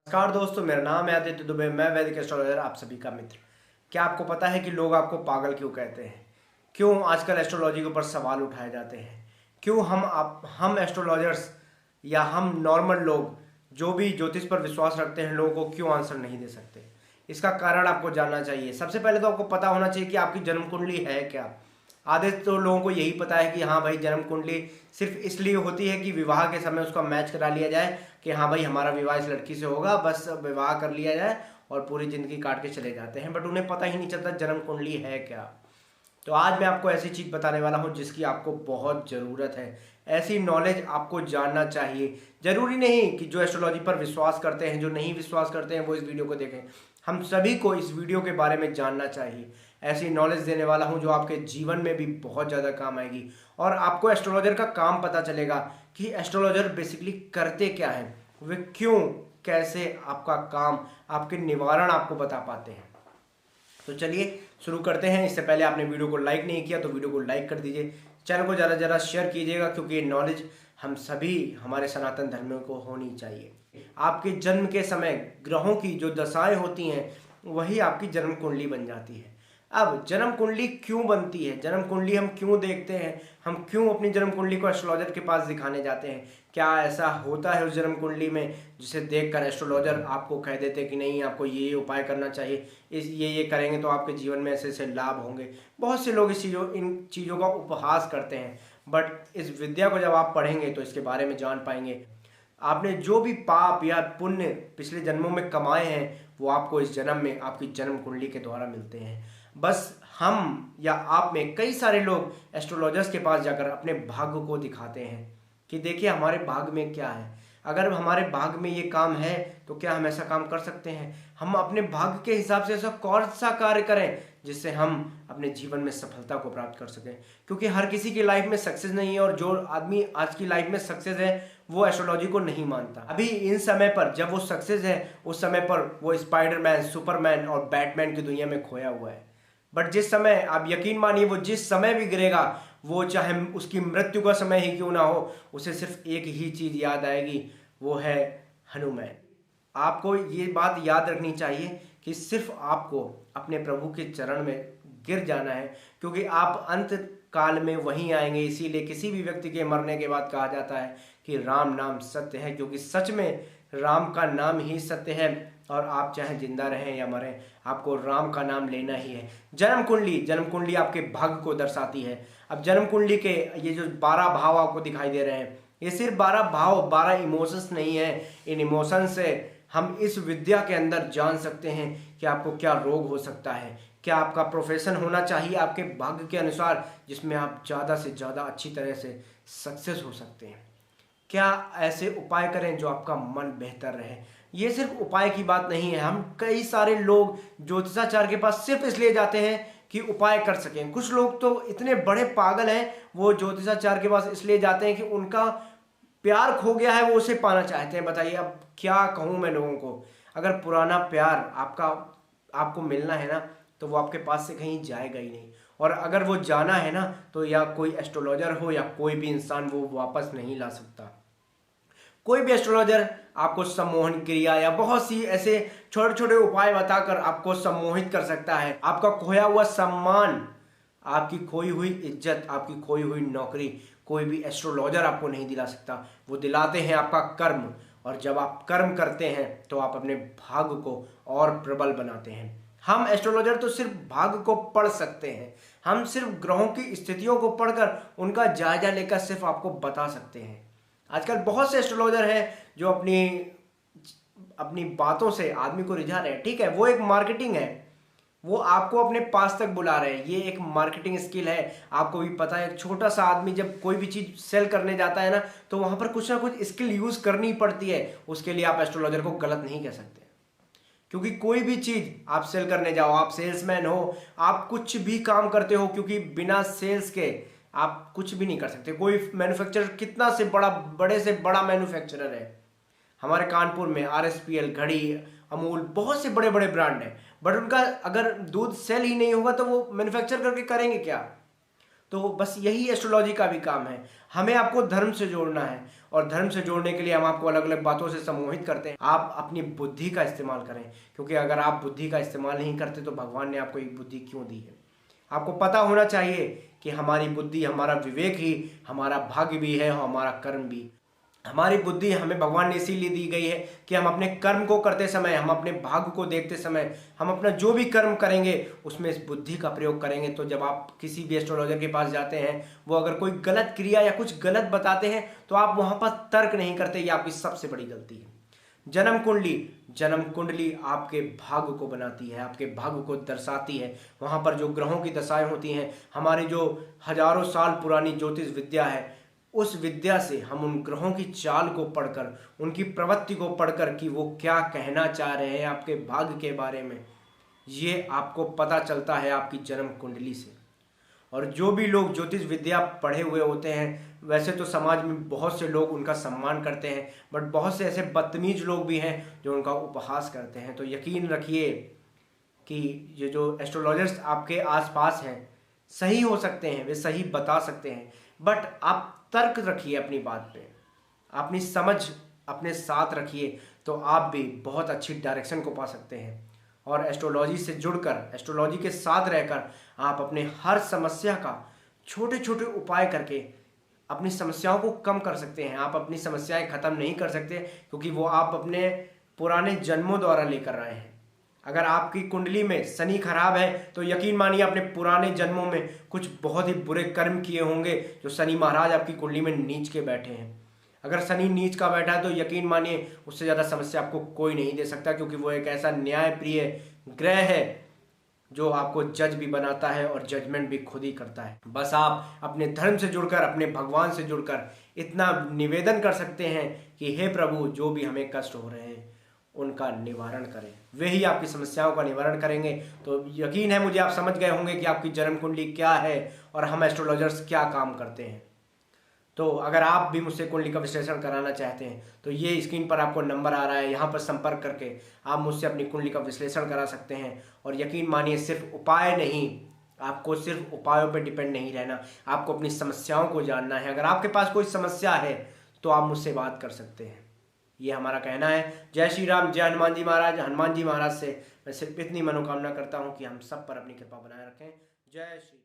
नमस्कार दोस्तों, मेरा नाम है आदित्य दुबे। मैं वैदिक एस्ट्रोलॉजर, आप सभी का मित्र। क्या आपको पता है कि लोग आपको पागल क्यों कहते हैं? क्यों आजकल एस्ट्रोलॉजी के ऊपर सवाल उठाए जाते हैं? क्यों हम एस्ट्रोलॉजर्स या हम नॉर्मल लोग जो भी ज्योतिष पर विश्वास रखते हैं, लोगों को क्यों आंसर नहीं दे सकते? इसका कारण आपको जानना चाहिए। सबसे पहले तो आपको पता होना चाहिए कि आपकी जन्म कुंडली है क्या। आधे तो लोगों को यही पता है कि हाँ भाई, जन्म कुंडली सिर्फ इसलिए होती है कि विवाह के समय उसका मैच करा लिया जाए कि हाँ भाई हमारा विवाह इस लड़की से होगा, बस विवाह कर लिया जाए और पूरी जिंदगी काट के चले जाते हैं। बट उन्हें पता ही नहीं चलता जन्म कुंडली है क्या। तो आज मैं आपको ऐसी चीज़ बताने वाला हूँ जिसकी आपको बहुत ज़रूरत है। ऐसी नॉलेज आपको जानना चाहिए। ज़रूरी नहीं कि जो एस्ट्रोलॉजी पर विश्वास करते हैं, जो नहीं विश्वास करते हैं, वो इस वीडियो को देखें। हम सभी को इस वीडियो के बारे में जानना चाहिए। ऐसी नॉलेज देने वाला हूँ जो आपके जीवन में भी बहुत ज़्यादा काम आएगी और आपको एस्ट्रोलॉजर का काम पता चलेगा कि एस्ट्रोलॉजर बेसिकली करते क्या हैं, वे क्यों, कैसे आपका काम, आपके निवारण आपको बता पाते हैं। तो चलिए शुरू करते हैं। इससे पहले आपने वीडियो को लाइक नहीं किया तो वीडियो को लाइक कर दीजिए, चैनल को ज़रा ज़रा शेयर कीजिएगा, क्योंकि ये नॉलेज हम सभी हमारे सनातन धर्म को होनी चाहिए। आपके जन्म के समय ग्रहों की जो दशाएं होती हैं वही आपकी जन्म कुंडली बन जाती है। अब जन्म कुंडली क्यों बनती है, जन्म कुंडली हम क्यों देखते हैं, हम क्यों अपनी जन्म कुंडली को एस्ट्रोलॉजर के पास दिखाने जाते हैं? क्या ऐसा होता है उस जन्म कुंडली में जिसे देखकर एस्ट्रोलॉजर आपको कह देते हैं कि नहीं, आपको ये उपाय करना चाहिए, ये करेंगे तो आपके जीवन में ऐसे ऐसे लाभ होंगे? बहुत से लोग इन चीज़ों का उपहास करते हैं, बट इस विद्या को जब आप पढ़ेंगे तो इसके बारे में जान पाएंगे। आपने जो भी पाप या पुण्य पिछले जन्मों में कमाए हैं वो आपको इस जन्म में आपकी जन्म कुंडली के द्वारा मिलते हैं। बस हम या आप में कई सारे लोग एस्ट्रोलॉजर्स के पास जाकर अपने भाग्य को दिखाते हैं कि देखिए हमारे भाग्य में क्या है, अगर हमारे भाग्य में ये काम है तो क्या हम ऐसा काम कर सकते हैं। हम अपने भाग्य के हिसाब से ऐसा कौन सा कार्य करें जिससे हम अपने जीवन में सफलता को प्राप्त कर सकें, क्योंकि हर किसी की लाइफ में सक्सेस नहीं है और जो आदमी आज की लाइफ में सक्सेस है वो एस्ट्रोलॉजी को नहीं मानता। अभी इन समय पर जब वो सक्सेस है, उस समय पर वो स्पाइडरमैन, सुपरमैन और बैटमैन की दुनिया में खोया हुआ है। बट जिस समय, आप यकीन मानिए, वो जिस समय भी गिरेगा, वो चाहे उसकी मृत्यु का समय ही क्यों ना हो, उसे सिर्फ एक ही चीज याद आएगी, वो है हनुमान। आपको ये बात याद रखनी चाहिए कि सिर्फ आपको अपने प्रभु के चरण में गिर जाना है, क्योंकि आप अंत काल में वहीं आएंगे। इसीलिए किसी भी व्यक्ति के मरने के बाद कहा जाता है कि राम नाम सत्य है, क्योंकि सच में राम का नाम ही सत्य है और आप चाहे जिंदा रहें या मरें, आपको राम का नाम लेना ही है। जन्म कुंडली आपके भाग्य को दर्शाती है। अब जन्म कुंडली के ये जो 12 भाव आपको दिखाई दे रहे हैं, ये सिर्फ 12 भाव, 12 इमोशंस नहीं है। इन इमोशन से हम इस विद्या के अंदर जान सकते हैं कि आपको क्या रोग हो सकता है, क्या आपका प्रोफेशन होना चाहिए आपके भाग्य के अनुसार जिसमें आप ज़्यादा से ज़्यादा अच्छी तरह से सक्सेस हो सकते हैं। क्या ऐसे उपाय करें जो आपका मन बेहतर रहे। ये सिर्फ उपाय की बात नहीं है। हम कई सारे लोग ज्योतिषाचार्य के पास सिर्फ इसलिए जाते हैं कि उपाय कर सकें। कुछ लोग तो इतने बड़े पागल हैं, वो ज्योतिषाचार्य के पास इसलिए जाते हैं कि उनका प्यार खो गया है, वो उसे पाना चाहते हैं। बताइए अब क्या कहूँ मैं लोगों को। अगर पुराना प्यार आपको मिलना है ना, तो वो आपके पास से कहीं जाएगा ही नहीं। और अगर वो जाना है ना, तो या कोई एस्ट्रोलॉजर हो या कोई भी इंसान वो वापस नहीं ला सकता। कोई भी एस्ट्रोलॉजर आपको सम्मोहन क्रिया या बहुत सी ऐसे छोटे छोटे उपाय बताकर आपको सम्मोहित कर सकता है। आपका खोया हुआ सम्मान, आपकी खोई हुई इज्जत, आपकी खोई हुई नौकरी कोई भी एस्ट्रोलॉजर आपको नहीं दिला सकता। वो दिलाते हैं आपका कर्म, और जब आप कर्म करते हैं तो आप अपने भाग्य को और प्रबल बनाते हैं। हम एस्ट्रोलॉजर तो सिर्फ भाग्य को पढ़ सकते हैं, हम सिर्फ ग्रहों की स्थितियों को पढ़कर उनका जायजा लेकर सिर्फ आपको बता सकते हैं। आजकल बहुत से एस्ट्रोलॉजर हैं जो अपनी अपनी बातों से आदमी को रिझा रहे हैं। ठीक है, वो एक मार्केटिंग है, वो आपको अपने पास तक बुला रहे हैं, ये एक मार्केटिंग स्किल है। आपको भी पता है, एक छोटा सा आदमी जब कोई भी चीज सेल करने जाता है ना, तो वहां पर कुछ ना कुछ स्किल यूज करनी पड़ती है। उसके लिए आप एस्ट्रोलॉजर को गलत नहीं कह सकते, क्योंकि कोई भी चीज आप सेल करने जाओ, आप सेल्समैन हो, आप कुछ भी काम करते हो, क्योंकि बिना सेल्स के आप कुछ भी नहीं कर सकते। कोई मैन्युफैक्चरर कितना से बड़ा, बड़े से बड़ा मैन्युफैक्चरर है, हमारे कानपुर में आरएसपीएल, घड़ी, अमूल, बहुत से बड़े बड़े ब्रांड हैं, बट उनका अगर दूध सेल ही नहीं होगा तो वो मैन्युफैक्चर करके करेंगे क्या? तो बस यही एस्ट्रोलॉजी का भी काम है, हमें आपको धर्म से जोड़ना है, और धर्म से जोड़ने के लिए हम आपको अलग अलग बातों से सम्मोहित करते हैं। आप अपनी बुद्धि का इस्तेमाल करें, क्योंकि अगर आप बुद्धि का इस्तेमाल नहीं करते तो भगवान ने आपको एक बुद्धि क्यों दी है। आपको पता होना चाहिए कि हमारी बुद्धि, हमारा विवेक ही हमारा भाग्य भी है और हमारा कर्म भी। हमारी बुद्धि हमें भगवान ने इसीलिए दी गई है कि हम अपने कर्म को करते समय, हम अपने भाग्य को देखते समय, हम अपना जो भी कर्म करेंगे उसमें इस बुद्धि का प्रयोग करेंगे। तो जब आप किसी भी एस्ट्रोलॉजर के पास जाते हैं, वो अगर कोई गलत क्रिया या कुछ गलत बताते हैं तो आप वहां पर तर्क नहीं करते, ये आपकी सबसे बड़ी गलती है। जन्म कुंडली आपके भाग्य को बनाती है, आपके भाग्य को दर्शाती है। वहां पर जो ग्रहों की दशाएं होती हैं, हमारी जो हजारों साल पुरानी ज्योतिष विद्या है, उस विद्या से हम उन ग्रहों की चाल को पढ़कर, उनकी प्रवृत्ति को पढ़कर कि वो क्या कहना चाह रहे हैं आपके भाग्य के बारे में, ये आपको पता चलता है आपकी जन्म कुंडली से। और जो भी लोग ज्योतिष विद्या पढ़े हुए होते हैं, वैसे तो समाज में बहुत से लोग उनका सम्मान करते हैं, बट बहुत से ऐसे बदतमीज लोग भी हैं जो उनका उपहास करते हैं। तो यकीन रखिए कि ये जो एस्ट्रोलॉजर्स आपके आसपास हैं सही हो सकते हैं, वे सही बता सकते हैं, बट आप तर्क रखिए अपनी बात पे, अपनी समझ अपने साथ रखिए, तो आप भी बहुत अच्छी डायरेक्शन को पा सकते हैं। और एस्ट्रोलॉजी से जुड़कर, एस्ट्रोलॉजी के साथ रहकर आप अपने हर समस्या का छोटे छोटे उपाय करके अपनी समस्याओं को कम कर सकते हैं। आप अपनी समस्याएं खत्म नहीं कर सकते, क्योंकि वो आप अपने पुराने जन्मों द्वारा लेकर आए हैं। अगर आपकी कुंडली में शनि खराब है तो यकीन मानिए अपने पुराने जन्मों में कुछ बहुत ही बुरे कर्म किए होंगे, जो शनि महाराज आपकी कुंडली में नीच के बैठे हैं। अगर शनि नीच का बैठा है तो यकीन मानिए उससे ज़्यादा समस्या आपको कोई नहीं दे सकता, क्योंकि वो एक ऐसा न्यायप्रिय ग्रह है जो आपको जज भी बनाता है और जजमेंट भी खुद ही करता है। बस आप अपने धर्म से जुड़कर, अपने भगवान से जुड़कर इतना निवेदन कर सकते हैं कि हे प्रभु, जो भी हमें कष्ट हो रहे हैं उनका निवारण करें। वे ही आपकी समस्याओं का निवारण करेंगे। तो यकीन है मुझे, आप समझ गए होंगे कि आपकी जन्म कुंडली क्या है और हम एस्ट्रोलॉजर्स क्या काम करते हैं। तो अगर आप भी मुझसे कुंडली का विश्लेषण कराना चाहते हैं तो ये स्क्रीन पर आपको नंबर आ रहा है, यहाँ पर संपर्क करके आप मुझसे अपनी कुंडली का विश्लेषण करा सकते हैं। और यकीन मानिए, सिर्फ उपाय नहीं, आपको सिर्फ उपायों पर डिपेंड नहीं रहना, आपको अपनी समस्याओं को जानना है। अगर आपके पास कोई समस्या है तो आप मुझसे बात कर सकते हैं, ये हमारा कहना है। जय श्री राम, जय हनुमान जी महाराज। हनुमान जी महाराज से मैं सिर्फ इतनी मनोकामना करता हूँ कि हम सब पर अपनी कृपा बनाए रखें। जय श्री